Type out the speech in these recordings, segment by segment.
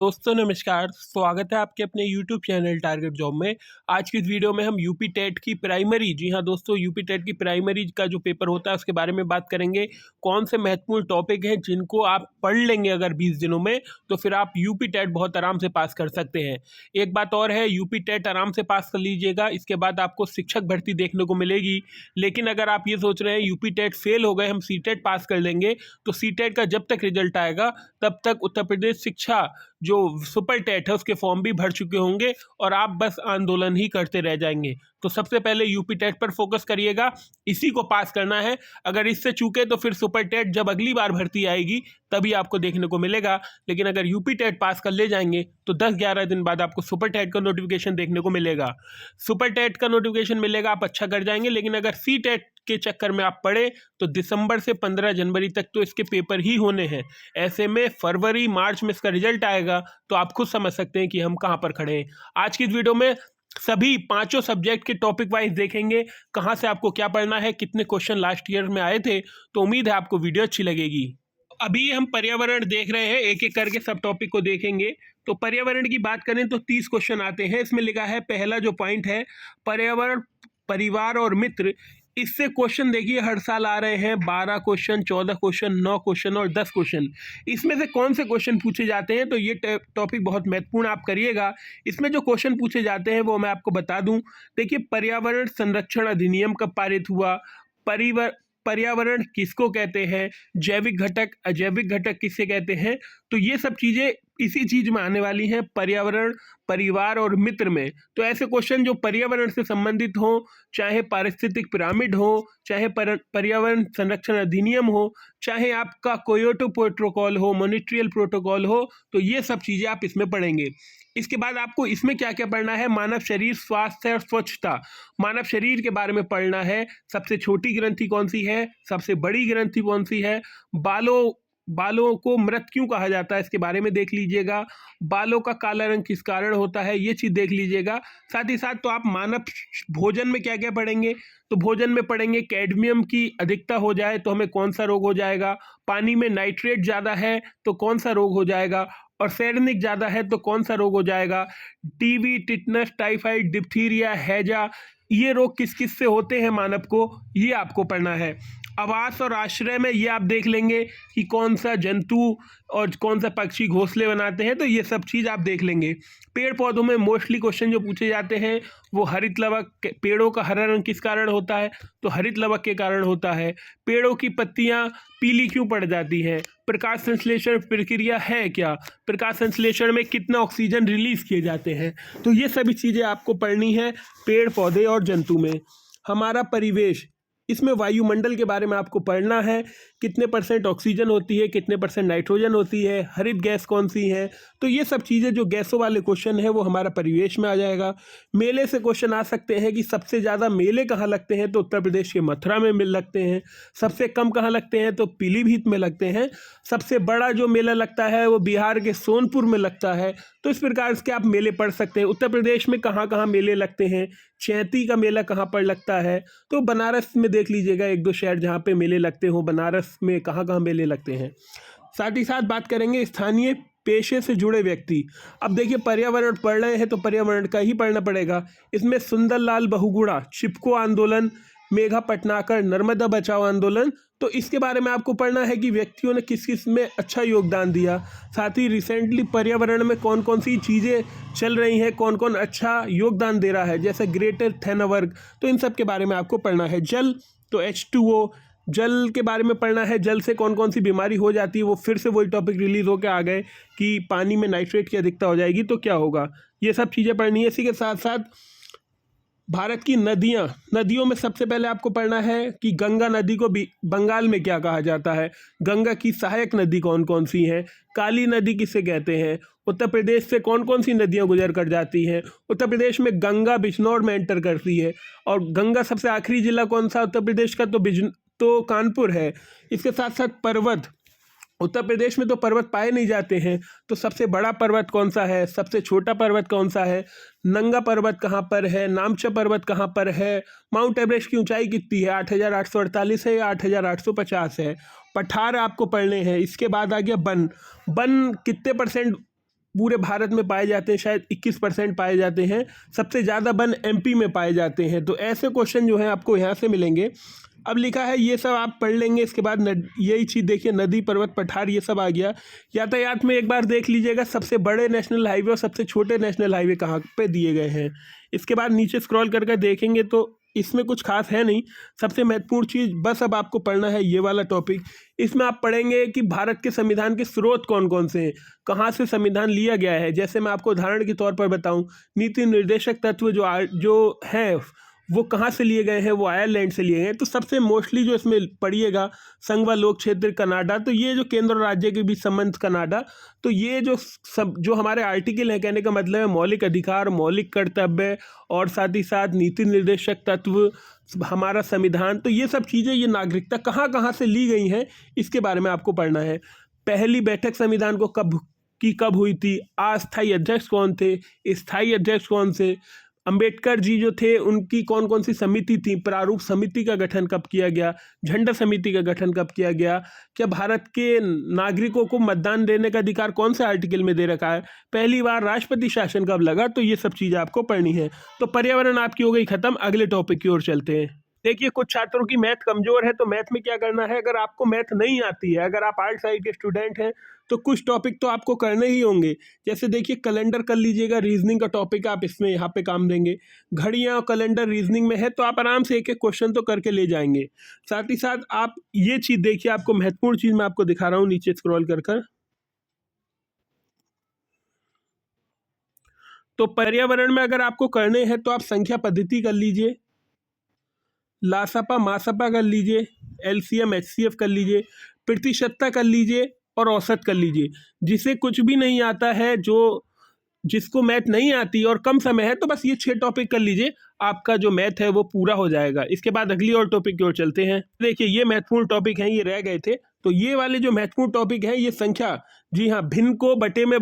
दोस्तों नमस्कार, स्वागत है आपके अपने YouTube चैनल टारगेट जॉब में। आज की इस वीडियो में हम यूपी टेट की प्राइमरी, जी हाँ दोस्तों, यूपी टेट की प्राइमरी का जो पेपर होता है उसके बारे में बात करेंगे। कौन से महत्वपूर्ण टॉपिक हैं जिनको आप पढ़ लेंगे अगर 20 दिनों में, तो फिर आप यूपी टेट बहुत आराम से पास कर सकते हैं। एक बात और है, यूपी टेट आराम से पास कर लीजिएगा, इसके बाद आपको शिक्षक भर्ती देखने को मिलेगी। लेकिन अगर आप ये सोच रहे हैं यूपी टेट फेल हो गए, हम सी टेट पास कर लेंगे, तो सी टेट का जब तक रिजल्ट आएगा तब तक उत्तर प्रदेश शिक्षा जो सुपर टेट है उसके फॉर्म भी भर चुके होंगे और आप बस आंदोलन ही करते रह जाएंगे। तो सबसे पहले यूपी टेट पर फोकस करिएगा, इसी को पास करना है। अगर इससे चूके तो फिर सुपर टेट जब अगली बार भर्ती आएगी तभी आपको देखने को मिलेगा। लेकिन अगर यूपी टेट पास कर ले जाएंगे तो 10-11 दिन बाद आपको सुपर टेट का नोटिफिकेशन देखने को मिलेगा। सुपर टेट का नोटिफिकेशन मिलेगा, आप अच्छा कर जाएंगे। लेकिन अगर सी टेट के चक्कर में आप पढ़े तो दिसंबर से 15 जनवरी तक तो इसके पेपर ही होने हैं। ऐसे में फरवरी मार्च में इसका रिजल्ट आएगा तो आप खुद समझ सकते हैं कि हम कहाँ पर खड़े हैं। आज की इस वीडियो में सभी पांचों सब्जेक्ट के टॉपिक वाइज देखेंगे, कहाँ से आपको क्या पढ़ना है, कितने क्वेश्चन लास्ट ईयर में आए थे। तो उम्मीद है आपको वीडियो अच्छी लगेगी। अभी हम पर्यावरण देख रहे हैं, एक एक करके सब टॉपिक को देखेंगे। तो पर्यावरण की बात करें तो 30 क्वेश्चन आते हैं। इसमें लिखा है, पहला जो पॉइंट है पर्यावरण, परिवार और मित्र। इससे क्वेश्चन देखिए हर साल आ रहे हैं, 12 क्वेश्चन, 14 क्वेश्चन, 9 क्वेश्चन और 10 क्वेश्चन। इसमें से कौन से क्वेश्चन पूछे जाते हैं, तो ये टॉपिक बहुत महत्वपूर्ण आप करिएगा। इसमें जो क्वेश्चन पूछे जाते हैं वो मैं आपको बता दूं। देखिए, पर्यावरण संरक्षण अधिनियम कब पारित हुआ, पर्यावरण किसको कहते हैं, जैविक घटक, अजैविक घटक किसे कहते हैं। तो ये सब चीज़ें इसी चीज में आने वाली हैं, पर्यावरण, परिवार और मित्र में। तो ऐसे क्वेश्चन जो पर्यावरण से संबंधित हो, चाहे पारिस्थितिक पिरामिड हो, चाहे पर्यावरण संरक्षण अधिनियम हो, चाहे आपका क्योटो प्रोटोकॉल हो, मॉन्ट्रियल प्रोटोकॉल हो, तो ये सब चीजें आप इसमें पढ़ेंगे। इसके बाद आपको इसमें क्या क्या पढ़ना है, मानव शरीर, स्वास्थ्य और स्वच्छता। मानव शरीर के बारे में पढ़ना है, सबसे छोटी ग्रंथि कौन सी है, सबसे बड़ी ग्रंथि कौन सी है, बालों को मृत क्यों कहा जाता है, इसके बारे में देख लीजिएगा। बालों का काला रंग किस कारण होता है, ये चीज़ देख लीजिएगा। साथ ही साथ तो आप मानव भोजन में क्या क्या पढ़ेंगे, तो भोजन में पढ़ेंगे कैडमियम की अधिकता हो जाए तो हमें कौन सा रोग हो जाएगा, पानी में नाइट्रेट ज़्यादा है तो कौन सा रोग हो जाएगा, और सैरनिक ज़्यादा है तो कौन सा रोग हो जाएगा। टीबी, टिटनस, टाइफाइड, डिप्थीरिया, हैजा, ये रोग किस किस से होते हैं मानव को, ये आपको पढ़ना है। आवास और आश्रय में ये आप देख लेंगे कि कौन सा जंतु और कौन सा पक्षी घोंसले बनाते हैं, तो ये सब चीज़ आप देख लेंगे। पेड़ पौधों में मोस्टली क्वेश्चन जो पूछे जाते हैं वो हरित लवक, पेड़ों का हरा रंग किस कारण होता है, तो हरित लवक के कारण होता है। पेड़ों की पत्तियां पीली क्यों पड़ जाती हैं, प्रकाश संश्लेषण प्रक्रिया है क्या, प्रकाश संश्लेषण में कितना ऑक्सीजन रिलीज किए जाते हैं। तो ये सभी चीज़ें आपको पढ़नी है पेड़ पौधे और जंतु में। हमारा परिवेश, इसमें वायुमंडल के बारे में आपको पढ़ना है, कितने % ऑक्सीजन होती है, कितने % नाइट्रोजन होती है, हरित गैस कौन सी है। तो ये सब चीज़ें जो गैसों वाले क्वेश्चन है वो हमारा परिवेश में आ जाएगा। मेले से क्वेश्चन आ सकते हैं कि सबसे ज़्यादा मेले कहाँ लगते हैं, तो उत्तर प्रदेश के मथुरा में मिल लगते हैं। सबसे कम कहाँ लगते हैं, तो पीलीभीत में लगते हैं। सबसे बड़ा जो मेला लगता है वो बिहार के सोनपुर में लगता है। तो इस प्रकार के आप मेले पढ़ सकते हैं। उत्तर प्रदेश में कहाँ कहाँ मेले लगते हैं, चैती का मेला कहाँ पर लगता है, तो बनारस में देख लीजिएगा, एक दो शहर जहाँ पे मेले लगते हो, बनारस में कहाँ कहाँ मेले लगते हैं। साथ ही साथ बात करेंगे स्थानीय पेशे से जुड़े व्यक्ति। अब देखिए, पर्यावरण पढ़ रहे हैं तो पर्यावरण का ही पढ़ना पड़ेगा। इसमें सुंदरलाल बहुगुणा, चिपको आंदोलन, मेघा पटनाकर, नर्मदा बचाओ आंदोलन, तो इसके बारे में आपको पढ़ना है कि व्यक्तियों ने किस किस में अच्छा योगदान दिया। साथ ही रिसेंटली पर्यावरण में कौन कौन सी चीज़ें चल रही हैं, कौन कौन अच्छा योगदान दे रहा है, जैसे ग्रेटर थेनबर्ग, तो इन सब के बारे में आपको पढ़ना है। जल, तो H2O, जल के बारे में पढ़ना है। जल से कौन कौन सी बीमारी हो जाती है, वो फिर से वही टॉपिक रिलीज होकर आ गए कि पानी में नाइट्रेट की अधिकता हो जाएगी तो क्या होगा, ये सब चीज़ें पढ़नी है। इसी के साथ साथ भारत की नदियाँ, नदियों में सबसे पहले आपको पढ़ना है कि गंगा नदी को भी बंगाल में क्या कहा जाता है, गंगा की सहायक नदी कौन कौन सी हैं, काली नदी किसे कहते हैं, उत्तर प्रदेश से कौन कौन सी नदियाँ गुजर कर जाती हैं। उत्तर प्रदेश में गंगा बिजनौर में एंटर करती है, और गंगा सबसे आखिरी जिला कौन सा उत्तर प्रदेश का, तो कानपुर है। इसके साथ साथ पर्वत, उत्तर प्रदेश में तो पर्वत पाए नहीं जाते हैं, तो सबसे बड़ा पर्वत कौन सा है, सबसे छोटा पर्वत कौन सा है, नंगा पर्वत कहाँ पर है, नामचा पर्वत कहाँ पर है, माउंट एवरेस्ट की ऊंचाई कितनी है, 8,848 है या 8,850 है। पठार आपको पढ़ने हैं। इसके बाद आ गया वन, वन कितने % पूरे भारत में पाए जाते हैं, शायद 21% पाए जाते हैं। सबसे ज़्यादा वन एमपी में पाए जाते हैं। तो ऐसे क्वेश्चन जो हैं आपको यहाँ से मिलेंगे। अब लिखा है ये सब आप पढ़ लेंगे। इसके बाद यही चीज़ देखिए, नदी, पर्वत, पठार, ये सब आ गया। यातायात में एक बार देख लीजिएगा सबसे बड़े नेशनल हाईवे और सबसे छोटे नेशनल हाईवे कहाँ पे दिए गए हैं। इसके बाद नीचे स्क्रॉल करके देखेंगे तो इसमें कुछ खास है नहीं। सबसे महत्वपूर्ण चीज़ बस अब आपको पढ़ना है ये वाला टॉपिक। इसमें आप पढ़ेंगे कि भारत के संविधान के स्रोत कौन कौन से हैं, कहाँ से संविधान लिया गया है। जैसे मैं आपको उदाहरण के तौर पर बताऊं, नीति निर्देशक तत्व जो है वो कहाँ से लिए गए हैं, वो आयरलैंड से लिए गए हैं। तो सबसे मोस्टली जो इसमें पढ़िएगा, संघ व लोक क्षेत्र कनाडा, तो ये जो केंद्र और राज्य के बीच संबंध कनाडा, तो ये जो हमारे आर्टिकल है, कहने का मतलब है मौलिक अधिकार, मौलिक कर्तव्य और साथ ही साथ नीति निर्देशक तत्व, हमारा संविधान, तो ये सब चीज़ें, ये नागरिकता कहाँ कहाँ से ली गई हैं, इसके बारे में आपको पढ़ना है। पहली बैठक संविधान को कब हुई थी, अस्थायी अध्यक्ष कौन थे, स्थायी अध्यक्ष कौन से, अंबेडकर जी जो थे उनकी कौन कौन सी समिति थी, प्रारूप समिति का गठन कब किया गया, झंडा समिति का गठन कब किया गया, क्या भारत के नागरिकों को मतदान देने का अधिकार कौन से आर्टिकल में दे रखा है, पहली बार राष्ट्रपति शासन कब लगा, तो ये सब चीज़ें आपको पढ़नी है। तो पर्यावरण आपकी हो गई खत्म। अगले टॉपिक की ओर चलते हैं। देखिए, कुछ छात्रों की मैथ कमजोर है, तो मैथ में क्या करना है, अगर आपको मैथ नहीं आती है, अगर आप आर्ट साइड के स्टूडेंट हैं, तो कुछ टॉपिक तो आपको करने ही होंगे। जैसे देखिए, कैलेंडर कर लीजिएगा, रीजनिंग का टॉपिक आप इसमें यहाँ पे काम देंगे। घड़ियाँ और कैलेंडर रीजनिंग में है, तो आप आराम से एक एक क्वेश्चन तो करके ले जाएंगे। साथ ही साथ आप ये चीज़ देखिए, आपको महत्वपूर्ण चीज़ मैं आपको दिखा रहा हूँ, नीचे स्क्रॉल कर। तो पर्यावरण में अगर आपको करने हैं तो आप संख्या पद्धति कर लीजिए, लासपा मासपा कर लीजिए, एलसीएम एचसीएफ कर लीजिए, प्रतिशतता कर लीजिए और औसत कर लीजिए। जिसे कुछ भी नहीं आता है, जिसको मैथ नहीं आती और कम समय है, तो बस ये 6 टॉपिक कर लीजिए, आपका जो मैथ है वो पूरा हो जाएगा। इसके बाद अगली और टॉपिक की ओर चलते हैं। देखिए, ये महत्वपूर्ण टॉपिक हैं, ये रह गए थे। तो ये वाले जो महत्वपूर्ण टॉपिक है, ये संख्या, जी हाँ, भिन्न को बटे में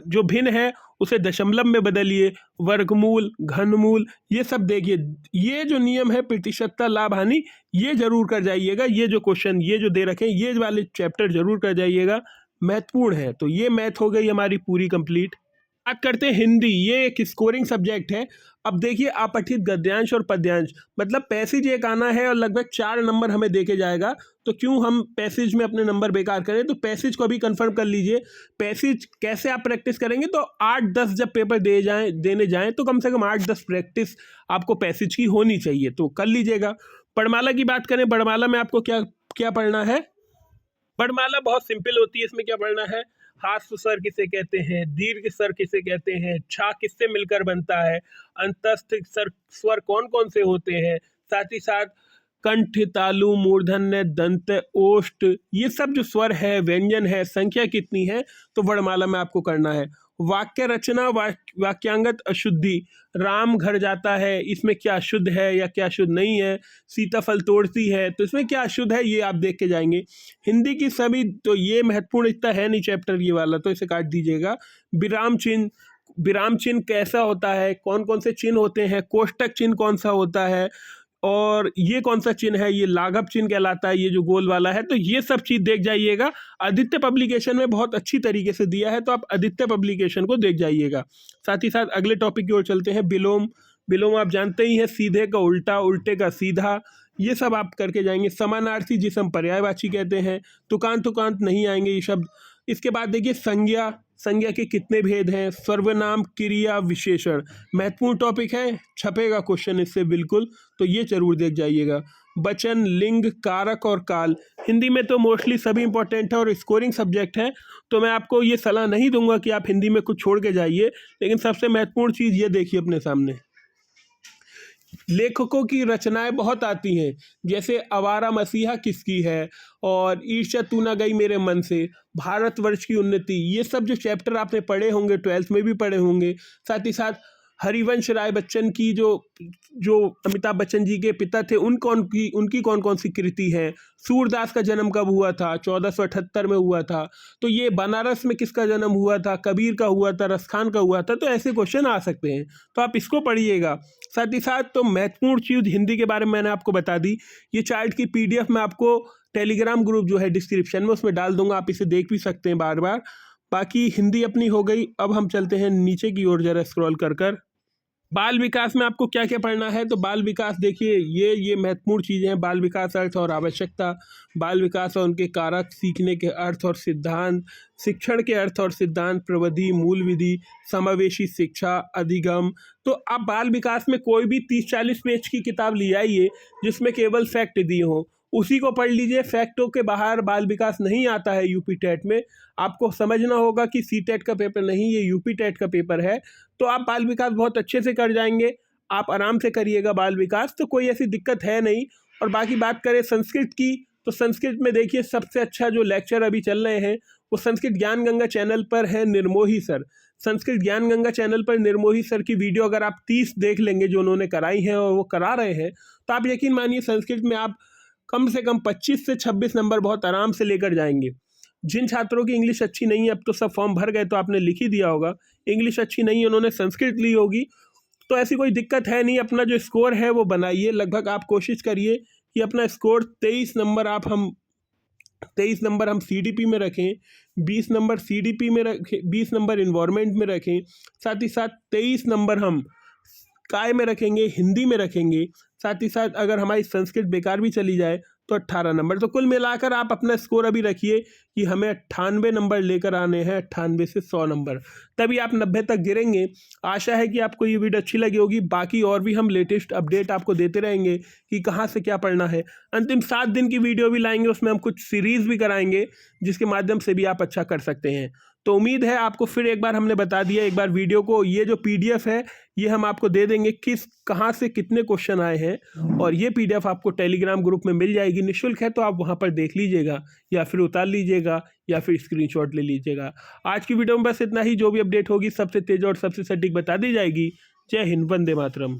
जो भिन्न है उसे दशमलव में बदलिए, वर्गमूल, घनमूल, ये सब देखिए। ये जो नियम है प्रतिशतता, लाभ, हानि, ये जरूर कर जाइएगा। ये जो क्वेश्चन ये जो दे रखे हैं, ये वाले चैप्टर जरूर कर जाइएगा, महत्वपूर्ण है। तो ये मैथ हो गई हमारी पूरी कंप्लीट। बात करते हैं हिंदी। ये एक स्कोरिंग सब्जेक्ट है। अब देखिए, अपठित गद्यांश और पद्यांश, मतलब पैसेज एक आना है और लगभग 4 नंबर हमें देके जाएगा। तो क्यों हम पैसेज में अपने नंबर बेकार करें, तो पैसेज को भी कंफर्म कर लीजिए। पैसेज कैसे आप प्रैक्टिस करेंगे, तो 8-10 जब पेपर देने जाएं तो कम से कम 8-10 प्रैक्टिस आपको पैसेज की होनी चाहिए, तो कर लीजिएगा। वर्णमाला की बात करें, वर्णमाला में आपको क्या क्या पढ़ना है। वर्णमाला बहुत सिंपल होती है। इसमें क्या पढ़ना है, हास्य स्वर किसे कहते हैं, दीर्घ स्वर किसे कहते हैं, छा किससे मिलकर बनता है, अंतस्थ स्वर कौन कौन से होते हैं, साथ ही साथ कंठ, तालु, मूर्धन्य, दंत, ओष्ठ, ये सब जो स्वर है, व्यंजन है, संख्या कितनी है, तो वर्णमाला में आपको करना है। वाक्य रचना, वाक्यांगत अशुद्धि, राम घर जाता है, इसमें क्या शुद्ध है या क्या शुद्ध नहीं है, सीताफल तोड़ती है, तो इसमें क्या शुद्ध है, ये आप देख के जाएंगे। हिंदी की सभी, तो ये महत्वपूर्ण इतना है नहीं चैप्टर ये वाला, तो इसे काट दीजिएगा। विराम चिन्ह, विराम चिन्ह कैसा होता है, कौन कौन से चिन्ह होते हैं, कोष्टक चिन्ह कौन सा होता है, और ये कौन सा चिन्ह है, ये लाघव चिन्ह कहलाता है, ये जो गोल वाला है। तो ये सब चीज़ देख जाइएगा। आदित्य पब्लिकेशन में बहुत अच्छी तरीके से दिया है, तो आप आदित्य पब्लिकेशन को देख जाइएगा। साथ ही साथ अगले टॉपिक की ओर चलते हैं। विलोम, विलोम आप जानते ही हैं, सीधे का उल्टा, उल्टे का सीधा, ये सब आप करके जाएंगे। समानार्थी जिसे हम पर्यायवाची कहते हैं, तुकांत तुकांत नहीं आएंगे ये शब्द। इसके बाद देखिए संज्ञा, संज्ञा के कितने भेद हैं, सर्वनाम, क्रिया, विशेषण, महत्वपूर्ण टॉपिक है, छपेगा क्वेश्चन इससे बिल्कुल, तो ये जरूर देख जाइएगा। वचन, लिंग, कारक और काल, हिंदी में तो मोस्टली सभी इंपॉर्टेंट है और स्कोरिंग सब्जेक्ट है, तो मैं आपको ये सलाह नहीं दूंगा कि आप हिंदी में कुछ छोड़ के जाइए, लेकिन सबसे महत्वपूर्ण चीज़ ये देखिए अपने सामने। लेखकों की रचनाएं बहुत आती हैं, जैसे आवारा मसीहा किसकी है, और ईर्ष्या तू ना गई मेरे मन से, भारतवर्ष की उन्नति, ये सब जो चैप्टर आपने पढ़े होंगे, 12th में भी पढ़े होंगे। साथ ही साथ हरिवंश राय बच्चन की जो अमिताभ बच्चन जी के पिता थे, उनकी कौन कौन सी कृति है, सूरदास का जन्म कब हुआ था, 1478 में हुआ था, तो ये बनारस में किसका जन्म हुआ था, कबीर का हुआ था, रसखान का हुआ था, तो ऐसे क्वेश्चन आ सकते हैं, तो आप इसको पढ़िएगा। साथ ही साथ तो महत्वपूर्ण चीज़ हिंदी के बारे में मैंने आपको बता दी। ये चार्ट की PDF मैं आपको टेलीग्राम ग्रुप जो है डिस्क्रिप्शन में, उसमें डाल दूंगा, आप इसे देख भी सकते हैं बार बार। बाकी हिंदी अपनी हो गई। अब हम चलते हैं नीचे की ओर, जरा स्क्रॉल कर कर। बाल विकास में आपको क्या क्या पढ़ना है, तो बाल विकास देखिए ये महत्वपूर्ण चीज़ें हैं। बाल विकास अर्थ और आवश्यकता, बाल विकास और उनके कारक, सीखने के अर्थ और सिद्धांत, शिक्षण के अर्थ और सिद्धांत, प्रविधि, मूल विधि, समावेशी शिक्षा, अधिगम। तो आप बाल विकास में कोई भी 30-40 पेज की किताब ले आइए जिसमें केवल फैक्ट दिए हों, उसी को पढ़ लीजिए। फैक्टों के बाहर बाल विकास नहीं आता है यूपी टेट में। आपको समझना होगा कि सी टेट का पेपर नहीं, ये यूपी टेट का पेपर है। तो आप बाल विकास बहुत अच्छे से कर जाएंगे। आप आराम से करिएगा बाल विकास, तो कोई ऐसी दिक्कत है नहीं। और बाकी बात करें संस्कृत की, तो संस्कृत में देखिए सबसे अच्छा जो लेक्चर अभी चल रहे हैं वो संस्कृत ज्ञान गंगा चैनल पर है, निर्मोही सर। संस्कृत ज्ञान गंगा चैनल पर निर्मोही सर की वीडियो अगर आप 30 देख लेंगे जो उन्होंने कराई हैं और वो करा रहे हैं, तो आप यकीन मानिए संस्कृत में आप कम से कम 25 से 26 नंबर बहुत आराम से लेकर जाएंगे। जिन छात्रों की इंग्लिश अच्छी नहीं है, अब तो सब फॉर्म भर गए तो आपने लिख ही दिया होगा, इंग्लिश अच्छी नहीं है, उन्होंने संस्कृत ली होगी, तो ऐसी कोई दिक्कत है नहीं। अपना जो स्कोर है वो बनाइए। लगभग आप कोशिश करिए कि अपना स्कोर 23 नंबर हम सीडीपी में रखें, 20 नंबर सीडीपी में रखें, 20 नंबर इन्वायरमेंट में रखें, साथ ही साथ 23 नंबर हम काय में रखेंगे, हिंदी में रखेंगे। साथ ही साथ अगर हमारी संस्कृत बेकार भी चली जाए तो 18 नंबर। तो कुल मिलाकर आप अपना स्कोर अभी रखिए कि हमें 98 नंबर लेकर आने हैं, 98 से 100 नंबर, तभी आप 90 तक गिरेंगे। आशा है कि आपको ये वीडियो अच्छी लगी होगी। बाकी और भी हम लेटेस्ट अपडेट आपको देते रहेंगे कि कहाँ से क्या पढ़ना है। अंतिम 7 दिन की वीडियो भी लाएंगे, उसमें हम कुछ सीरीज़ भी कराएंगे जिसके माध्यम से भी आप अच्छा कर सकते हैं। तो उम्मीद है आपको फिर एक बार हमने बता दिया, एक बार वीडियो को, ये जो पीडीएफ है ये हम आपको दे देंगे कहाँ से कितने क्वेश्चन आए हैं, और ये पीडीएफ आपको टेलीग्राम ग्रुप में मिल जाएगी। निःशुल्क है, तो आप वहाँ पर देख लीजिएगा या फिर उतार लीजिएगा या फिर स्क्रीनशॉट ले लीजिएगा। आज की वीडियो में बस इतना ही। जो भी अपडेट होगी सबसे तेज और सबसे सटीक बता दी जाएगी। जय हिंद, वंदे मातरम।